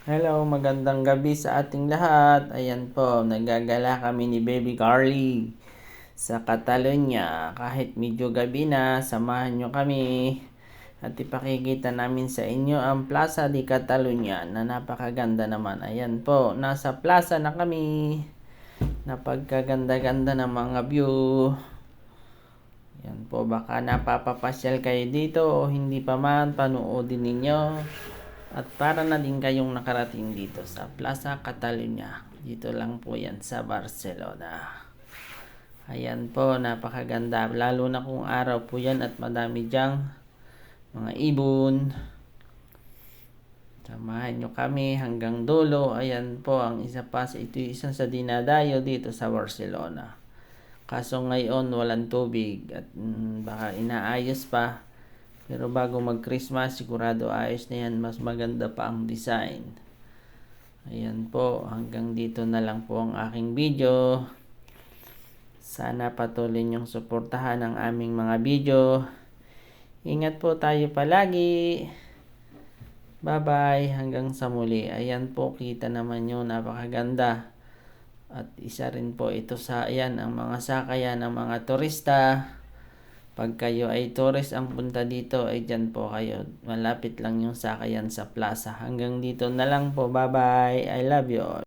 Hello, magandang gabi sa ating lahat. Ayan po, nagagala kami ni Baby Carly sa Catalonia. Kahit medyo gabi na, samahan nyo kami at ipakikita namin sa inyo ang Plaza di Catalonia na napakaganda naman. Ayan po, nasa plaza na kami. Napagkaganda-ganda ng mga view. Ayan po, baka napapapasyal kayo dito o hindi pa man, panuodin ninyo. At para na din kayong nakarating dito sa Plaza Catalonia. Dito lang po yan sa Barcelona. Ayan po, napakaganda. Lalo na kung araw po yan at madami dyang mga ibon. Samahan nyo kami hanggang dulo. Ayan po ang isa pa. Ito isa sa dinadayo dito sa Barcelona. Kaso ngayon walang tubig at baka inaayos pa. Pero bago mag-Christmas, sigurado ayos na yan. Mas maganda pa ang design. Ayan po, hanggang dito na lang po ang aking video. Sana patuloy niyong suportahan ang aming mga video. Ingat po tayo palagi. Bye-bye, hanggang sa muli. Ayan po, kita naman yun, napakaganda. At isa rin po ito sa, ayan, ang mga sakayan ng mga turista. Pag kayo ay tourist ang punta dito, ay dyan po kayo. Malapit lang yung sakayan sa plaza. Hanggang dito na lang po. Bye-bye. I love you all.